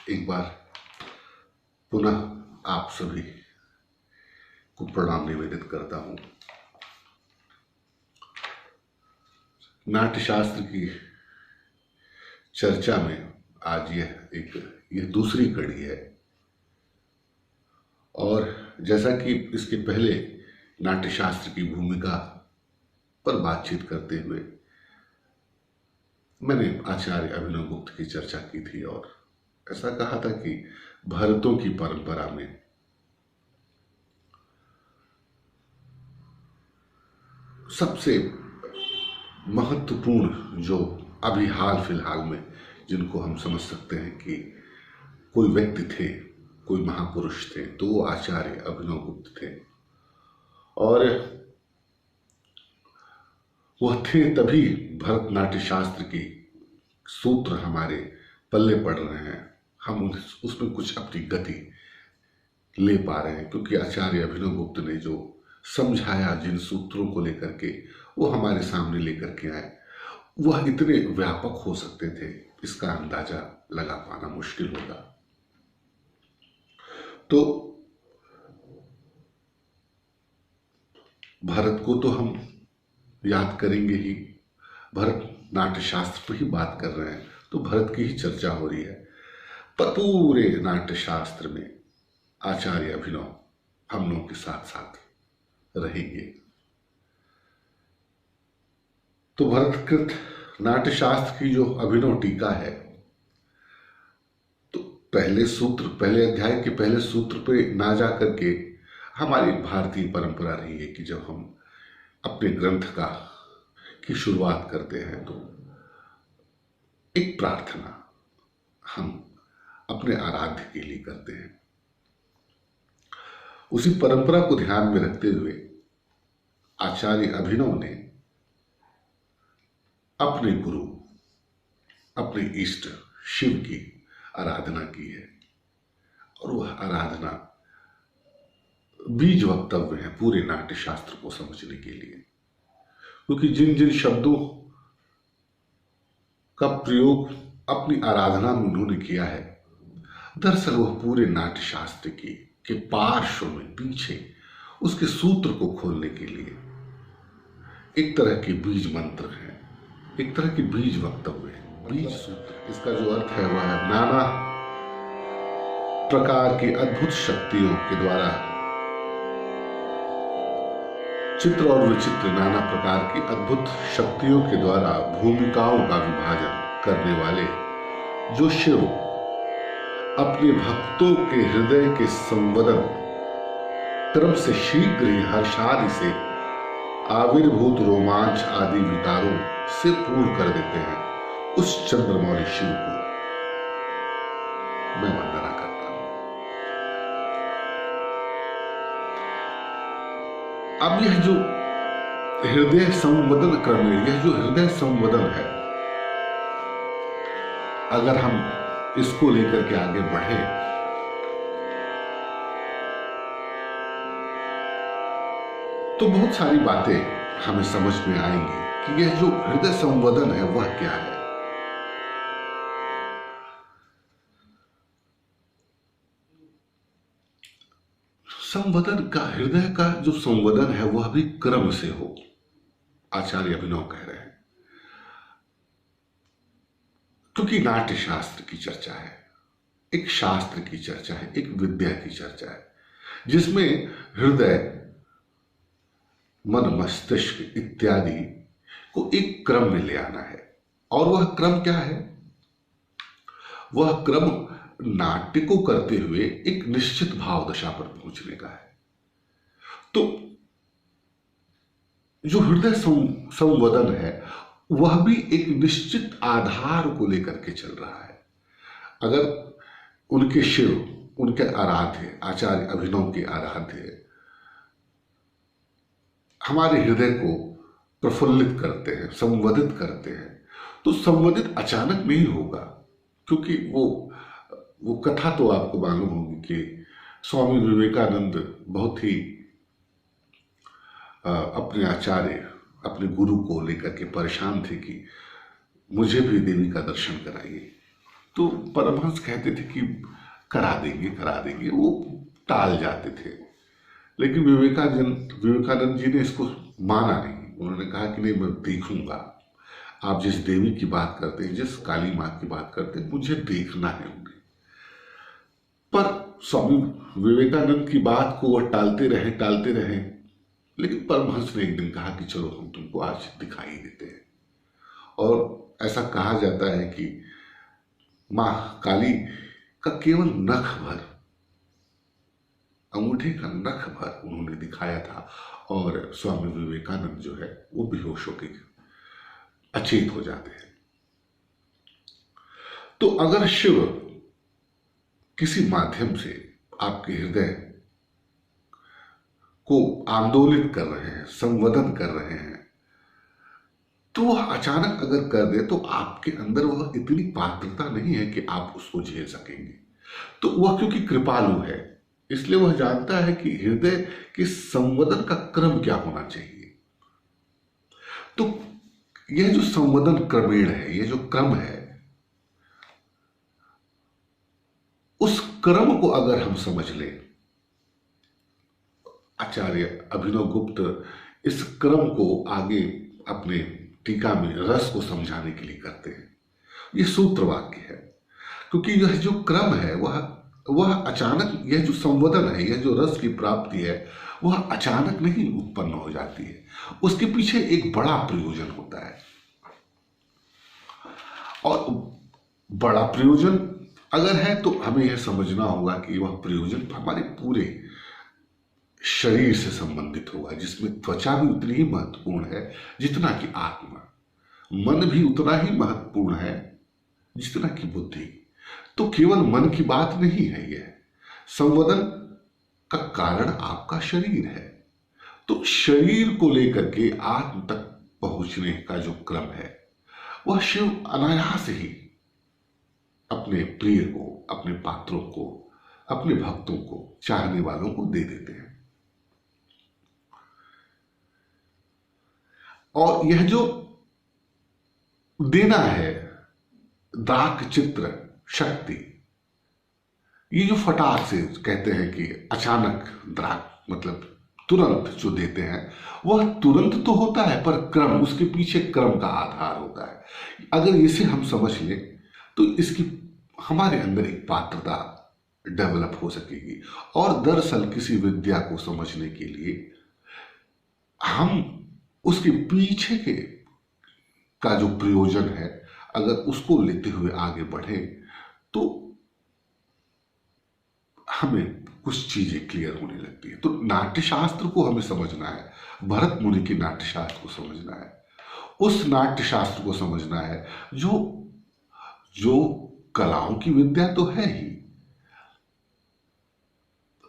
एक बार पुनः आप सभी को प्रणाम निवेदित करता हूं। नाट्यशास्त्र की चर्चा में आज यह दूसरी कड़ी है और जैसा कि इसके पहले नाट्यशास्त्र की भूमिका पर बातचीत करते हुए मैंने आचार्य अभिनव गुप्त की चर्चा की थी और ऐसा कहा था कि भरतों की परंपरा में सबसे महत्वपूर्ण जो अभी हाल फिलहाल में जिनको हम समझ सकते हैं कि कोई व्यक्ति थे, कोई महापुरुष थे, तो वो आचार्य अभिनव गुप्त थे। और वह थे तभी भरतनाट्य शास्त्र की सूत्र हमारे पल्ले पड़ रहे हैं, हम उसमें कुछ अपनी गति ले पा रहे हैं, क्योंकि आचार्य अभिनव गुप्त ने जो समझाया, जिन सूत्रों को लेकर के वो हमारे सामने लेकर के आए, वह इतने व्यापक हो सकते थे, इसका अंदाजा लगा पाना मुश्किल होगा। तो भरत को तो हम याद करेंगे ही, भरत नाट्य शास्त्र पर ही बात कर रहे हैं तो भरत की ही चर्चा हो रही है, पर पूरे नाट्य शास्त्र में आचार्य अभिनव हम लोगों के साथ साथ रहेंगे। तो भरतकृत नाट्य शास्त्र की जो अभिनव टीका है, तो पहले अध्याय के पहले सूत्र पे ना जा करके हमारी भारतीय परंपरा रही है कि जब हम अपने ग्रंथ की शुरुआत करते हैं तो एक प्रार्थना हम अपने आराध्य के लिए करते हैं। उसी परंपरा को ध्यान में रखते हुए आचार्य अभिनव ने अपने गुरु, अपने इष्ट शिव की आराधना की है और वह आराधना बीज वक्तव्य है पूरे नाट्य शास्त्र को समझने के लिए, क्योंकि जिन जिन शब्दों का प्रयोग अपनी आराधना में उन्होंने किया है, दरअसल वह पूरे नाट्य शास्त्र के पार्श्व में पीछे उसके सूत्र को खोलने के लिए एक तरह के बीज मंत्र है, एक तरह के बीज वक्तव्य है, बीज सूत्र। इसका जो अर्थ है वह है नाना प्रकार की अद्भुत शक्तियों के द्वारा, चित्र और विचित्र नाना प्रकार की अद्भुत शक्तियों के द्वारा भूमिकाओं का विभाजन करने वाले जो शिव अपने भक्तों के हृदय के संवदन क्रम से शीघ्र ही हर्षादि से आविर्भूत रोमांच आदि विकारों से पूर्ण कर देते हैं, उस चंद्रमौली शिव को मैं वंदना करता हूं। अब यह जो हृदय संवदन क्रमेण, यह जो हृदय संवदन है, अगर हम इसको लेकर के आगे बढ़े तो बहुत सारी बातें हमें समझ में आएंगी कि यह जो हृदय संवदन है वह क्या है। संवदन का, हृदय का जो संवदन है वह भी क्रम से हो, आचार्य अभिनव कह रहे हैं, क्योंकि नाट्य शास्त्र की चर्चा है, एक शास्त्र की चर्चा है, एक विद्या की चर्चा है, जिसमें हृदय, मन, मस्तिष्क इत्यादि को एक क्रम में ले आना है। और वह क्रम क्या है? वह क्रम नाट्य को करते हुए एक निश्चित भाव दशा पर पहुंचने का है। तो जो हृदय संवदन है वह भी एक निश्चित आधार को लेकर के चल रहा है। अगर उनके शिव, उनके आराध्य, आचार्य अभिनव के आराध्य हमारे हृदय को प्रफुल्लित करते हैं, संवदित करते हैं, तो संवदित अचानक नहीं होगा, क्योंकि वो कथा तो आपको मालूम होगी कि स्वामी विवेकानंद बहुत ही अपने आचार्य, अपने गुरु को लेकर के परेशान थे कि मुझे भी देवी का दर्शन कराइए। तो परमहंस कहते थे कि करा देंगे, वो टाल जाते थे। लेकिन विवेकानंद जी ने इसको माना नहीं। उन्होंने कहा कि नहीं, मैं देखूंगा, आप जिस देवी की बात करते हैं, जिस काली माँ की बात करते हैं, मुझे देखना है उन्हें। पर स्वामी विवेकानंद की बात को वह टालते रहे। लेकिन परमहंस ने एक दिन कहा कि चलो हम तुमको आज दिखाई देते हैं। और ऐसा कहा जाता है कि माँ काली का केवल नख भर, अंगूठे का नख भर उन्होंने दिखाया था, और स्वामी विवेकानंद जो है वो बेहोश होकर अचेत हो जाते हैं। तो अगर शिव किसी माध्यम से आपके हृदय को आंदोलित कर रहे हैं, संवेदन कर रहे हैं, तो वह अचानक अगर कर दे तो आपके अंदर वह इतनी पात्रता नहीं है कि आप उसको झेल सकेंगे। तो वह क्योंकि कृपालु है, इसलिए वह जानता है कि हृदय के संवेदन का क्रम क्या होना चाहिए। तो यह जो संवेदन क्रमेण है, यह जो क्रम है, उस क्रम को अगर हम समझ लें, आचार्य अभिनव गुप्त इस क्रम को आगे अपने टीका में रस को समझाने के लिए करते हैं। यह सूत्र वाक्य है, क्योंकि यह जो क्रम है वह अचानक, यह जो संवेदन है, यह जो रस की प्राप्ति है, वह अचानक नहीं उत्पन्न हो जाती है। उसके पीछे एक बड़ा प्रयोजन होता है, और बड़ा प्रयोजन अगर है तो हमें यह समझना होगा कि वह प्रयोजन हमारे पूरे शरीर से संबंधित होगा, जिसमें त्वचा भी उतनी ही महत्वपूर्ण है जितना कि आत्मा, मन भी उतना ही महत्वपूर्ण है जितना कि बुद्धि। तो केवल मन की बात नहीं है, यह संवेदन का कारण आपका शरीर है। तो शरीर को लेकर के आत्म तक पहुंचने का जो क्रम है, वह शिव अनायास ही अपने प्रिय को, अपने पात्रों को, अपने भक्तों को, चाहने वालों को दे देते हैं। और यह जो देना है, दाक चित्र शक्ति, ये जो फटाक से कहते हैं कि अचानक द्राक, मतलब तुरंत जो देते हैं, वह तुरंत तो होता है, पर क्रम, उसके पीछे क्रम का आधार होता है। अगर इसे हम समझ लें तो इसकी हमारे अंदर एक पात्रता डेवलप हो सकेगी। और दरअसल किसी विद्या को समझने के लिए हम उसके पीछे के का जो प्रयोजन है, अगर उसको लेते हुए आगे बढ़े तो हमें कुछ चीजें क्लियर होने लगती है। तो नाट्यशास्त्र को हमें समझना है, भरत मुनि के नाट्यशास्त्र को समझना है, उस नाट्यशास्त्र को समझना है जो कलाओं की विद्या तो है ही,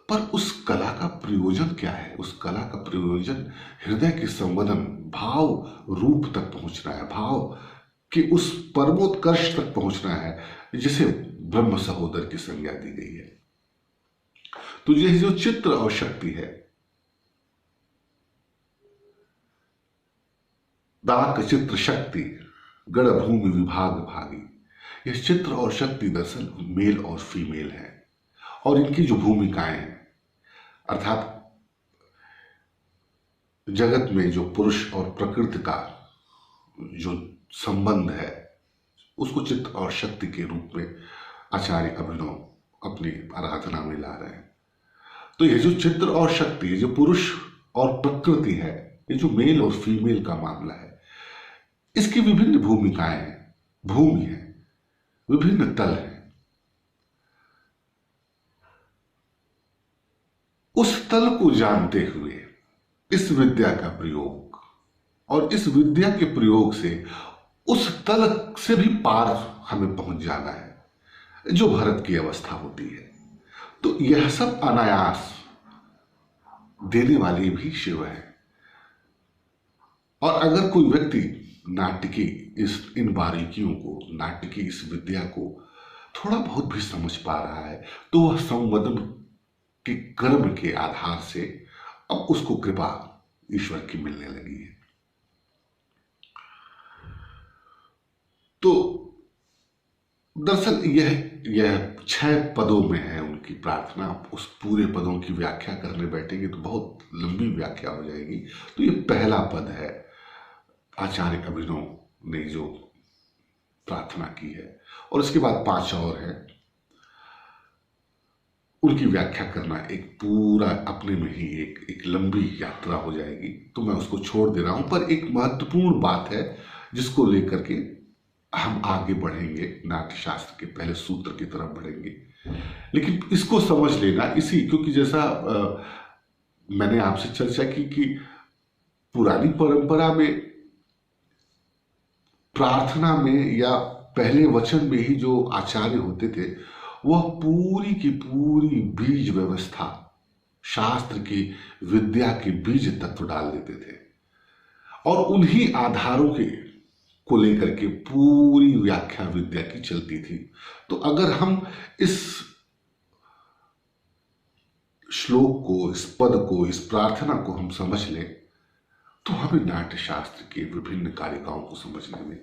पर उस कला का प्रयोजन क्या है? उस कला का प्रयोजन हृदय के संवेदन, भाव रूप तक पहुंचना है, भाव के उस परमोत्कर्ष तक पहुंचना है जिसे ब्रह्म सहोदर की संज्ञा दी गई है। तो यह जो चित्र और शक्ति है, दाक चित्र शक्ति गण भूमि विभाग भागी, यह चित्र और शक्ति दरअसल मेल और फीमेल है, और इनकी जो भूमिकाएं हैं, अर्थात जगत में जो पुरुष और प्रकृति का जो संबंध है, उसको चित्र और शक्ति के रूप में आचार्य अभिनव अपनी आराधना में ला रहे हैं। तो ये जो चित्र और शक्ति, जो पुरुष और प्रकृति है, ये जो मेल और फीमेल का मामला है, इसकी विभिन्न भूमिकाएं हैं, भूमि है, विभिन्न तल है। उस तल को जानते हुए इस विद्या का प्रयोग, और इस विद्या के प्रयोग से उस तल से भी पार हमें पहुंच जाना है, जो भरत की अवस्था होती है। तो यह सब अनायास देने वाले भी शिव है। और अगर कोई व्यक्ति नाट्य की इन बारीकियों को, नाट्य की इस विद्या को थोड़ा बहुत भी समझ पा रहा है, तो वह संवेदन के कर्म के आधार से अब उसको कृपा ईश्वर की मिलने लगी है। तो दरअसल यह 6 पदों में है उनकी प्रार्थना। उस पूरे पदों की व्याख्या करने बैठेंगे तो बहुत लंबी व्याख्या हो जाएगी। तो ये पहला पद है आचार्य अभिनव ने जो प्रार्थना की है, और उसके बाद 5 और है। उनकी व्याख्या करना एक पूरा अपने में ही एक लंबी यात्रा हो जाएगी, तो मैं उसको छोड़ दे रहा हूं। पर एक महत्वपूर्ण बात है जिसको लेकर के हम आगे बढ़ेंगे, नाट्यशास्त्र के पहले सूत्र की तरफ बढ़ेंगे। लेकिन इसको समझ लेना क्योंकि जैसा मैंने आपसे चर्चा की कि पुरानी परंपरा में प्रार्थना में या पहले वचन में ही जो आचार्य होते थे वह पूरी की पूरी बीज व्यवस्था, शास्त्र की विद्या के बीज तत्व डाल देते थे, और उन्हीं आधारों को लेकर के पूरी व्याख्या विद्या की चलती थी। तो अगर हम इस श्लोक को, इस पद को, इस प्रार्थना को हम समझ लें तो हमें नाट्यशास्त्र के विभिन्न कारिकाओं को समझने में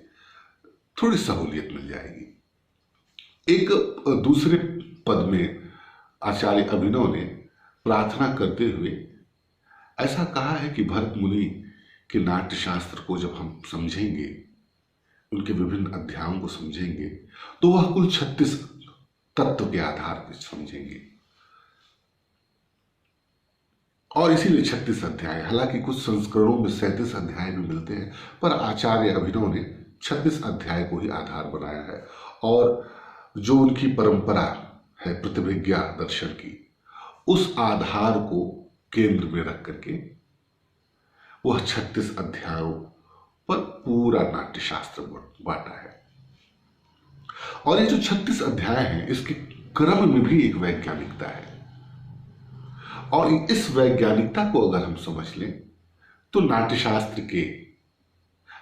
थोड़ी सहूलियत मिल जाएगी। एक दूसरे पद में आचार्य अभिनव ने प्रार्थना करते हुए ऐसा कहा है कि भरत मुनि के नाट्यशास्त्र को जब हम समझेंगे, उनके विभिन्न अध्यायों को समझेंगे, तो वह कुल 36 तत्व के आधार पर समझेंगे, और इसीलिए 36 अध्याय। हालांकि कुछ संस्करणों में 37 अध्याय भी मिलते हैं, पर आचार्य अभिनव ने 36 अध्याय को ही आधार बनाया है। और जो उनकी परंपरा है प्रतिभिज्ञा दर्शन की, उस आधार को केंद्र में रख करके वह 36 अध्यायों पर पूरा नाट्यशास्त्र बांटा है। और ये जो 36 अध्याय हैं, इसके क्रम में भी एक वैज्ञानिकता है, और इस वैज्ञानिकता को अगर हम समझ लें तो नाट्यशास्त्र के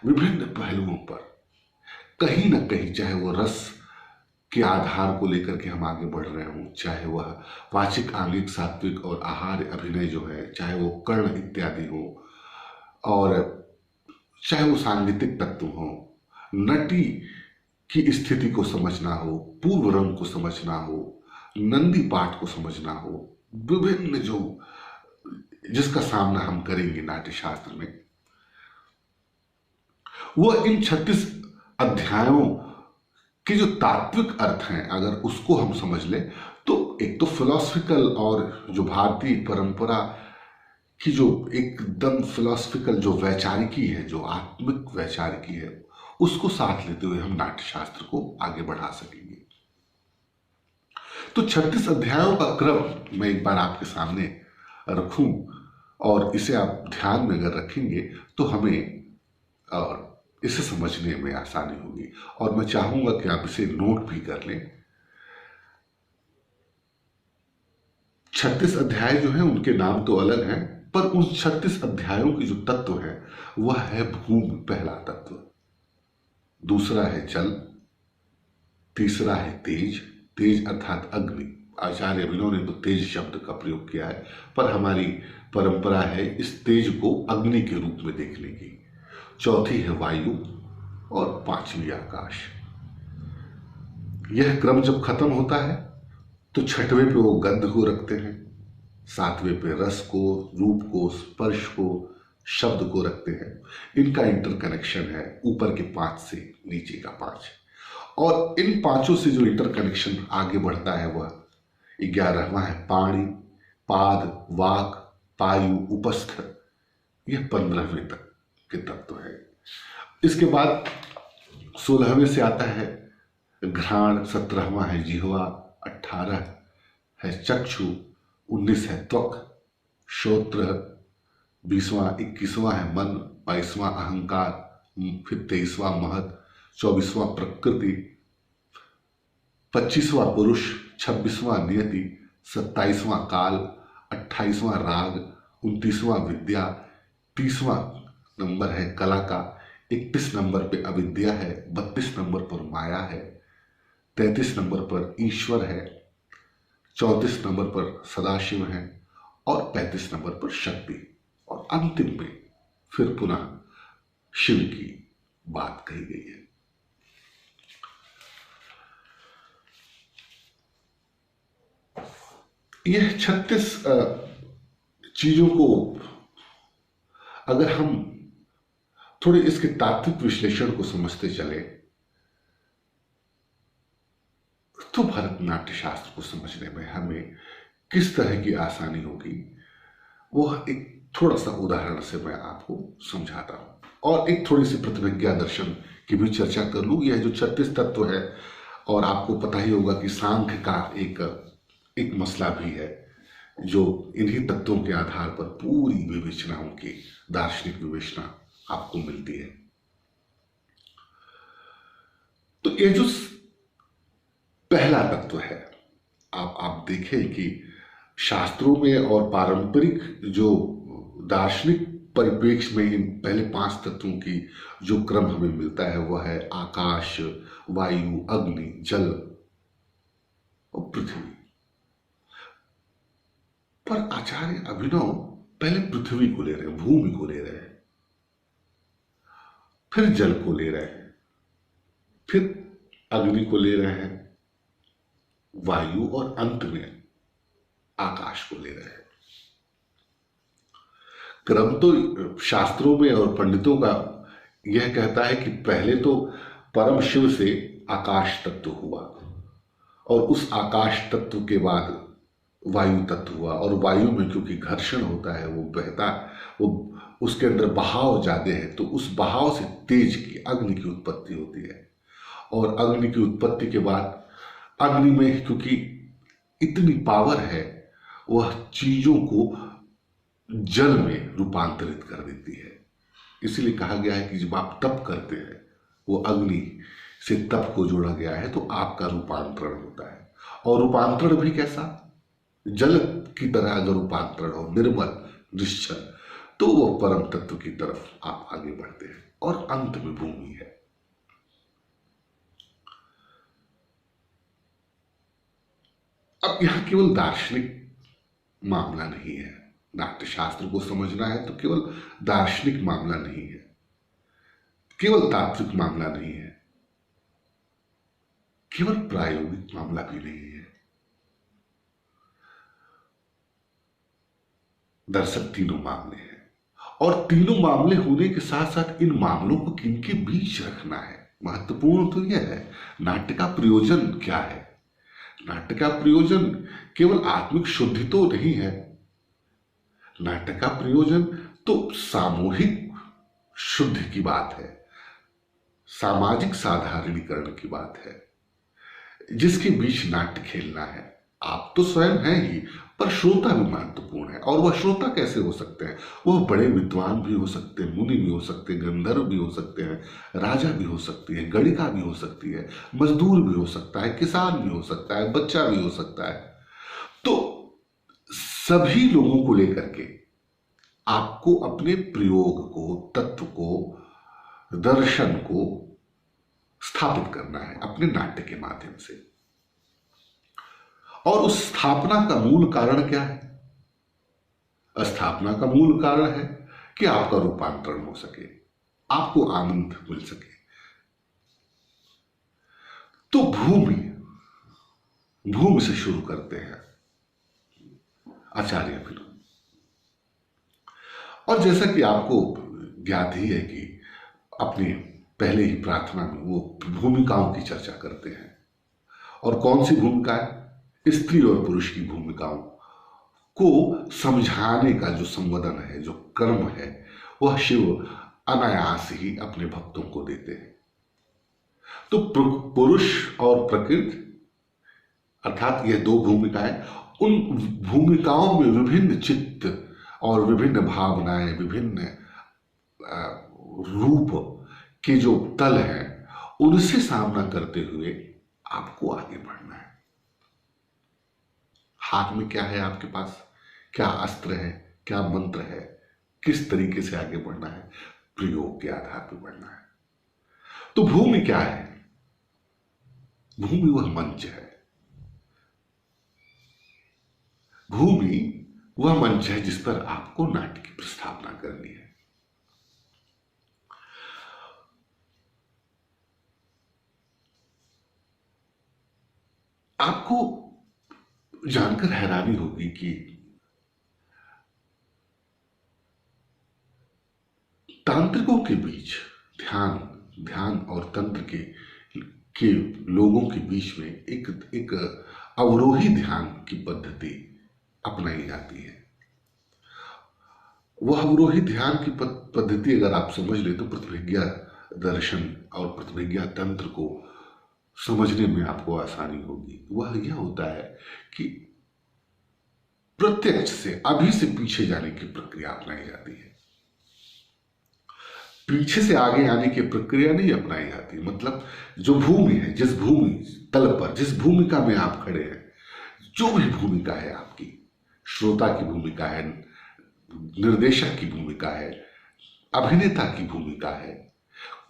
विभिन्न पहलुओं पर कहीं ना कहीं, चाहे वो रस के आधार को लेकर के हम आगे बढ़ रहे हों, चाहे वह वाचिक, आंगिक, सात्विक और आहार अभिनय जो है, चाहे वो कर्ण इत्यादि हो, और चाहे वो सांगीतिक तत्व हो, नटी की स्थिति को समझना हो, पूर्व रंग को समझना हो, नंदी पाठ को समझना हो, विभिन्न जिसका सामना हम करेंगे नाट्यशास्त्र में, वह इन 36 अध्यायों के जो तात्विक अर्थ हैं, अगर उसको हम समझ लें तो एक तो फिलॉसफिकल, और जो भारतीय परंपरा की जो एकदम फिलॉसफिकल जो वैचारिकी है, जो आत्मिक वैचारिकी है, उसको साथ लेते हुए हम नाट्यशास्त्र को आगे बढ़ा सकेंगे। तो 36 अध्यायों का क्रम मैं एक बार आपके सामने रखूं, और इसे आप ध्यान में अगर रखेंगे तो हमें और इसे समझने में आसानी होगी। और मैं चाहूंगा कि आप इसे नोट भी कर लें। 36 अध्याय जो हैं उनके नाम तो अलग हैं, पर उन 36 अध्यायों के जो तत्व हैं वह है भूमि, पहला तत्व, दूसरा है जल, तीसरा है तेज, तेज अर्थात अग्नि। आचार्य अभिनव ने तो तेज शब्द का प्रयोग किया है, पर हमारी परंपरा है इस तेज को अग्नि के रूप में देखने की। चौथी है वायु, और 5वीं आकाश। यह क्रम जब खत्म होता है तो 6वें पे वो गंध को रखते हैं, 7वें पे रस को, रूप को, स्पर्श को, शब्द को रखते हैं। इनका इंटरकनेक्शन है ऊपर के 5 से नीचे का 5, और इन 5 से जो इंटरकनेक्शन आगे बढ़ता है वह 11वां है पाणी, पाद, वाक, पायु, उपस्थ। यह 15वें तक के तत्व है। इसके बाद 16वें से आता है घ्राण, 17वां है जिह्वा, 18 है चक्षु, 19 है त्वक, श्रोत्र, 20वां, 21वां है मन, 22वां अहंकार, फिर 23वां महत, 24वां प्रकृति, 25वां पुरुष, 26वां नियति, 27वां काल, 28वां राग, 29वां विद्या, 30वां नंबर है कला का, 31 नंबर पे अविद्या है, 32 नंबर पर माया है, 33 नंबर पर ईश्वर है, 34 नंबर पर सदाशिव है, और 35 नंबर पर शक्ति, और अंतिम में फिर पुनः शिव की बात कही गई है। यह 36 चीजों को अगर हम थोड़े इसके तात्विक विश्लेषण को समझते चले तो भरतनाट्य शास्त्र को समझने में हमें किस तरह की आसानी होगी, वह एक थोड़ा सा उदाहरण से मैं आपको समझाता हूं और एक थोड़ी सी प्रतिभिज्ञा दर्शन की भी चर्चा कर लूं। यह जो 36 तत्व है, और आपको पता ही होगा कि सांख्य का एक मसला भी है जो इन्हीं तत्वों के आधार पर पूरी विवेचनाओं की दार्शनिक विवेचना आपको मिलती है। तो ये जो पहला तत्व है, आप देखें कि शास्त्रों में और पारंपरिक जो दार्शनिक परिप्रेक्ष्य में इन पहले 5 तत्वों की जो क्रम हमें मिलता है वह है आकाश, वायु, अग्नि, जल और पृथ्वी। पर आचार्य अभिनव पहले पृथ्वी को ले रहे हैं, भूमि को ले रहे हैं, फिर जल को ले रहे हैं, फिर अग्नि को ले रहे हैं, वायु, और अंत में आकाश को ले रहे हैं। क्रम तो शास्त्रों में और पंडितों का यह कहता है कि पहले तो परम शिव से आकाश तत्व हुआ, और उस आकाश तत्व के बाद वायु तत्व हुआ, और वायु में क्योंकि घर्षण होता है, वो बहता, वो उसके अंदर बहाव ज्यादा है, तो उस बहाव से तेज की अग्नि की उत्पत्ति होती है। और अग्नि की उत्पत्ति के बाद अग्नि में क्योंकि इतनी पावर है, वह चीजों को जल में रूपांतरित कर देती है। इसीलिए कहा गया है कि जब आप तप करते हैं, वो अग्नि से तप को जोड़ा गया है, तो आपका रूपांतरण होता है। और रूपांतरण भी कैसा? जल की तरह अगर रूपांतरण हो, निर्मल, निश्चल, तो वह परम तत्व की तरफ आप आगे बढ़ते हैं। और अंत में भूमि है। अब यहां केवल दार्शनिक मामला नहीं है, नाट्यशास्त्र को समझना है तो केवल दार्शनिक मामला नहीं है, केवल तात्विक मामला नहीं है, केवल प्रायोगिक मामला भी नहीं है। दरअसल तीनों मामले हैं, और तीनों मामले होने के साथ साथ इन मामलों को किनके बीच रखना है। महत्वपूर्ण तो यह है, नाट्य का प्रयोजन क्या है। नाट्य का प्रयोजन केवल आत्मिक शुद्धि तो नहीं है, नाट्य का प्रयोजन तो सामूहिक शुद्धि की बात है, सामाजिक साधारणीकरण की बात है, जिसके बीच नाट्य खेलना है। आप तो स्वयं हैं ही, पर श्रोता भी महत्वपूर्ण है। और वह श्रोता कैसे हो सकते हैं? वह बड़े विद्वान भी हो सकते हैं, मुनि भी हो सकते हैं, गंधर्व भी हो सकते हैं, राजा भी हो सकती है, गणिका भी हो सकती है, मजदूर भी हो सकता है, किसान भी हो सकता है, बच्चा भी हो सकता है। तो सभी लोगों को लेकर के आपको अपने प्रयोग को, तत्व को, दर्शन को स्थापित करना है अपने नाट्य के माध्यम से। और उस स्थापना का मूल कारण क्या है? स्थापना का मूल कारण है कि आपका रूपांतरण हो सके, आपको आनंद मिल सके। तो भूमि, भूमि से शुरू करते हैं आचार्य अभिनव। और जैसा कि आपको ज्ञात ही है कि अपने पहले ही प्रार्थना में वो भूमिकाओं की चर्चा करते हैं। और कौन सी भूमिका है? स्त्री और पुरुष की भूमिकाओं को समझाने का जो संवादन है, जो कर्म है, वह शिव अनायास ही अपने भक्तों को देते हैं। तो पुरुष और प्रकृति, अर्थात ये दो भूमिकाएं, उन भूमिकाओं में विभिन्न चित्त और विभिन्न भावनाएं, विभिन्न रूप के जो तल हैं, उनसे सामना करते हुए आपको आगे बढ़ना है। हाथ में क्या है आपके पास, क्या अस्त्र है, क्या मंत्र है, किस तरीके से आगे बढ़ना है, प्रयोग के आधार पर बढ़ना है। तो भूमि क्या है? भूमि वह मंच है, भूमि वह मंच है जिस पर आपको नाट्य की प्रस्थापना करनी है। आपको जानकर हैरानी होगी कि तांत्रिकों के बीच ध्यान ध्यान और तंत्र के लोगों के बीच में एक एक अवरोही ध्यान की पद्धति अपनाई जाती है। वह अवरोही ध्यान की पद्धति अगर आप समझ ले तो प्रतिभिज्ञा दर्शन और प्रतिभिज्ञा तंत्र को समझने में आपको आसानी होगी। वह यह होता है कि प्रत्यक्ष से अभी से पीछे जाने की प्रक्रिया अपनाई जाती है, पीछे से आगे आने की प्रक्रिया नहीं अपनाई जाती। मतलब जो भूमि है, जिस भूमि तल पर, जिस भूमिका में आप खड़े हैं, जो भी भूमिका है आपकी, श्रोता की भूमिका है, निर्देशक की भूमिका है, अभिनेता की भूमिका है,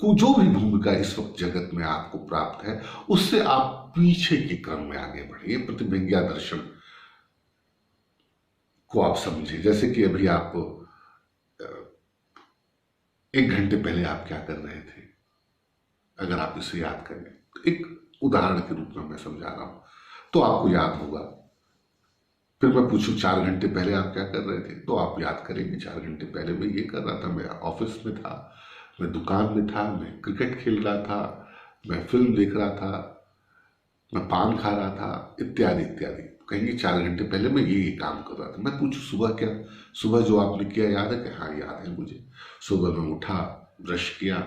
जो भी भूमिका इस वक्त जगत में आपको प्राप्त है, उससे आप पीछे के क्रम में आगे बढ़िए। प्रतिभिज्ञा दर्शन को आप समझे। जैसे कि अभी आप 1 घंटे पहले आप क्या कर रहे थे, अगर आप इसे याद करें, तो एक उदाहरण के रूप में मैं समझा रहा हूं, तो आपको याद होगा। फिर मैं पूछूं 4 घंटे पहले आप क्या कर रहे थे, तो आप याद करेंगे 4 घंटे पहले मैं ये कर रहा था, मैं ऑफिस में था, मैं दुकान में था, मैं क्रिकेट खेल रहा था, मैं फिल्म देख रहा था, मैं पान खा रहा था, इत्यादि इत्यादि। कहेंगे 4 घंटे पहले मैं ये काम कर रहा था। मैं पूछूं सुबह क्या, सुबह जो आपने किया याद है? कि हाँ याद है मुझे। सुबह मैं उठा, ब्रश किया,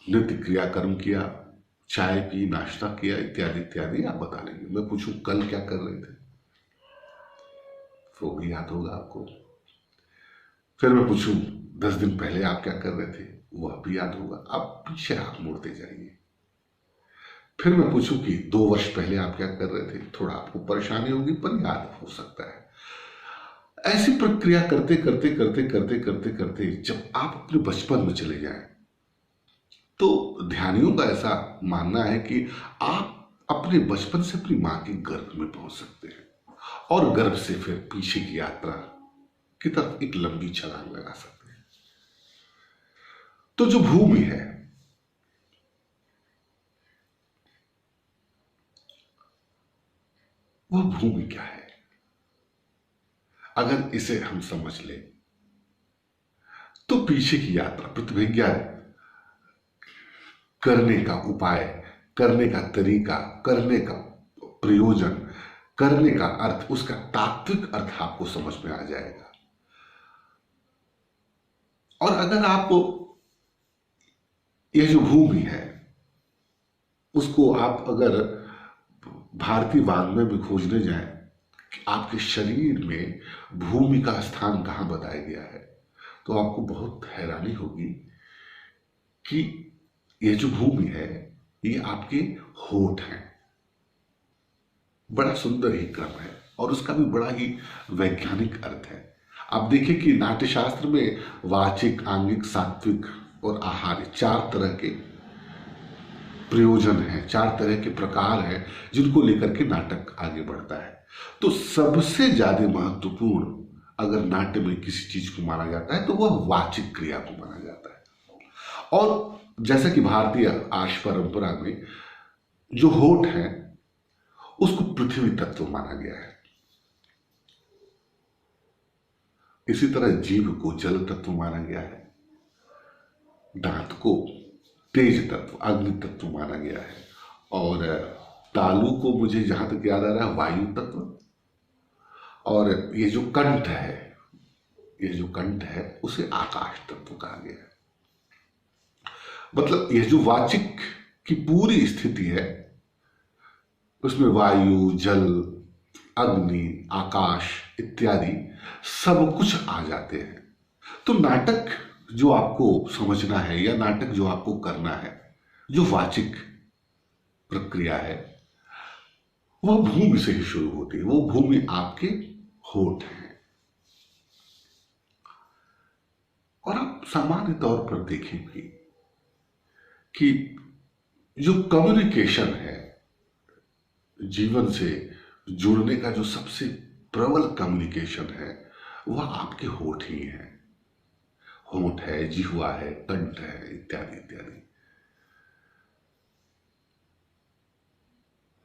नित्य क्रियाकर्म किया, चाय पी, नाश्ता किया, इत्यादि इत्यादि आप बता लेंगे। मैं पूछूं कल क्या कर रहे थे, वो भी याद होगा आपको। फिर मैं पूछूं 10 दिन पहले आप क्या कर रहे थे, वह भी याद होगा। आप पीछे हाथ मोड़ते जाइए। फिर मैं पूछूं कि 2 वर्ष पहले आप क्या कर रहे थे, थोड़ा आपको परेशानी होगी पर याद हो सकता है। ऐसी प्रक्रिया करते करते करते करते करते करते जब आप अपने बचपन में चले जाएं, तो ध्यानियों का ऐसा मानना है कि आप अपने बचपन से अपनी मां के गर्भ में पहुंच सकते हैं और गर्भ से फिर पीछे की यात्रा की तरफ एक लंबी छलांग लगा सकते हैं। तो जो भूमि है, वह भूमि क्या है, अगर इसे हम समझ लें तो पीछे की यात्रा, प्रतिभिज्ञा करने का उपाय, करने का तरीका, करने का प्रयोजन, करने का अर्थ, उसका तात्विक अर्थ आपको समझ में आ जाएगा। और अगर आप ये जो भूमि है उसको आप अगर भारतीय वाङ्मय में खोजने जाएं कि आपके शरीर में भूमि का स्थान कहां बताया गया है, तो आपको बहुत हैरानी होगी कि ये जो भूमि है ये आपके होठ हैं। बड़ा सुंदर ही क्रम है और उसका भी बड़ा ही वैज्ञानिक अर्थ है। आप देखिए कि नाट्यशास्त्र में वाचिक, आंगिक, सात्विक और आहार्य 4 तरह के प्रयोजन हैं, 4 तरह के प्रकार हैं जिनको लेकर के नाटक आगे बढ़ता है। तो सबसे ज्यादा महत्वपूर्ण अगर नाट्य में किसी चीज को माना जाता है तो वह वाचिक क्रिया को माना जाता है। और जैसा कि भारतीय आर्ष परंपरा में जो होठ है उसको पृथ्वी तत्व माना गया है, इसी तरह जीभ को जल तत्व माना गया है, दांत को तेज तत्व, अग्नि तत्व माना गया है, और तालू को मुझे जहां तक याद आ रहा है वायु तत्व, और ये जो कंठ है, ये जो कंठ है उसे आकाश तत्व कहा गया है। मतलब यह जो वाचिक की पूरी स्थिति है उसमें वायु, जल, अग्नि, आकाश इत्यादि सब कुछ आ जाते हैं। तो नाटक जो आपको समझना है या नाटक जो आपको करना है, जो वाचिक प्रक्रिया है, वह भूमि से ही शुरू होती है। वो भूमि आपके होठ हैं। और आप सामान्य तौर पर देखें भी कि जो कम्युनिकेशन है, जीवन से जुड़ने का जो सबसे प्रबल कम्युनिकेशन है वह आपके होठ ही है। होठ है, जिह्वा है, कंठ है, इत्यादि इत्यादि।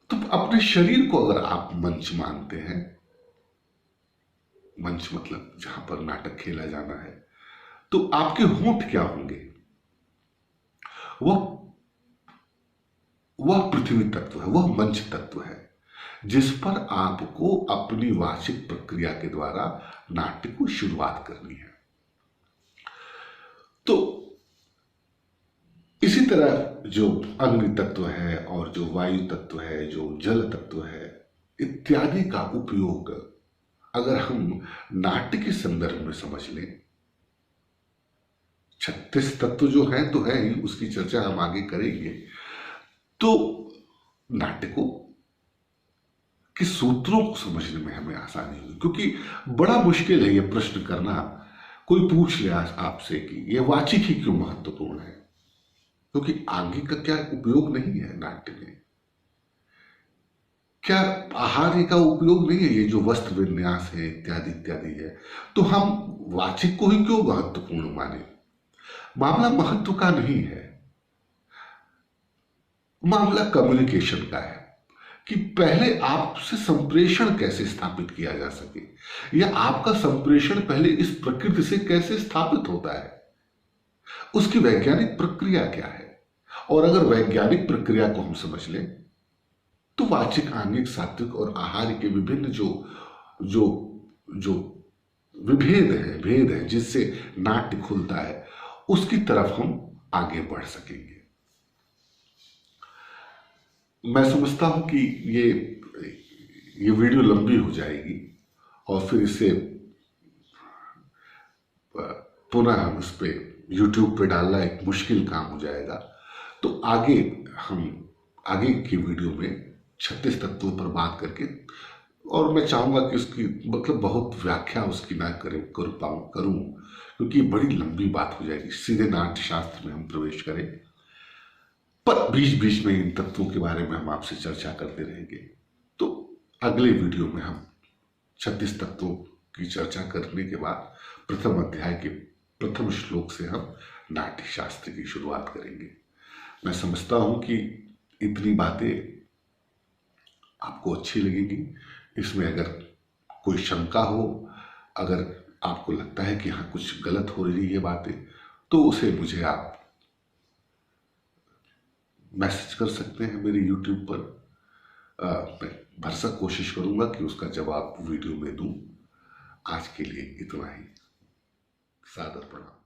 तो अपने शरीर को अगर आप मंच मानते हैं, मंच मतलब जहां पर नाटक खेला जाना है, तो आपके होंठ क्या होंगे? वह वह पृथ्वी तत्व है, वह मंच तत्व है जिस पर आपको अपनी वाचिक प्रक्रिया के द्वारा नाट्य को शुरुआत करनी है। तो इसी तरह जो अग्नि तत्व है और जो वायु तत्व है, जो जल तत्व है इत्यादि का उपयोग अगर हम नाट्य के संदर्भ में समझ लें, 36 तत्व जो है तो है ही, उसकी चर्चा हम आगे करेंगे, तो नाट्य को कि सूत्रों को समझने में हमें आसानी होगी। क्योंकि बड़ा मुश्किल है यह प्रश्न करना, कोई पूछ ले आपसे कि यह वाचिक ही क्यों महत्वपूर्ण है, क्योंकि आगे का क्या उपयोग नहीं है नाट्य में, क्या आहार्य का उपयोग नहीं है, ये जो वस्त्र विन्यास है इत्यादि इत्यादि है, तो हम वाचिक को ही क्यों महत्वपूर्ण माने? मामला महत्व का नहीं है, मामला कम्युनिकेशन का है कि पहले आपसे संप्रेषण कैसे स्थापित किया जा सके, या आपका संप्रेषण पहले इस प्रकृति से कैसे स्थापित होता है, उसकी वैज्ञानिक प्रक्रिया क्या है। और अगर वैज्ञानिक प्रक्रिया को हम समझ लें तो वाचिक, आंगिक, सात्विक और आहार्य के विभिन्न जो जो जो विभेद है, भेद है जिससे नाट्य खुलता है, उसकी तरफ हम आगे बढ़ सकेंगे। मैं समझता हूं कि ये वीडियो लंबी हो जाएगी और फिर इसे पुनः हम इस पे YouTube पे डालना एक मुश्किल काम हो जाएगा। तो आगे हम आगे की वीडियो में 36 तत्वों पर बात करके, और मैं चाहूंगा कि उसकी मतलब बहुत व्याख्या उसकी ना करूं क्योंकि बड़ी लंबी बात हो जाएगी, सीधे नाट्य शास्त्र में हम प्रवेश करें, पर बीच बीच में इन तत्वों के बारे में हम आपसे चर्चा करते रहेंगे। तो अगले वीडियो में हम 36 तत्वों की चर्चा करने के बाद प्रथम अध्याय के प्रथम श्लोक से हम नाट्य शास्त्र की शुरुआत करेंगे। मैं समझता हूं कि इतनी बातें आपको अच्छी लगेगी। इसमें अगर कोई शंका हो, अगर आपको लगता है कि हाँ कुछ गलत हो रही है बातें, तो उसे मुझे आप मैसेज कर सकते हैं मेरे YouTube पर। मैं भरसक कोशिश करूंगा कि उसका जवाब वीडियो में दूं। आज के लिए इतना ही। सादर प्रणाम।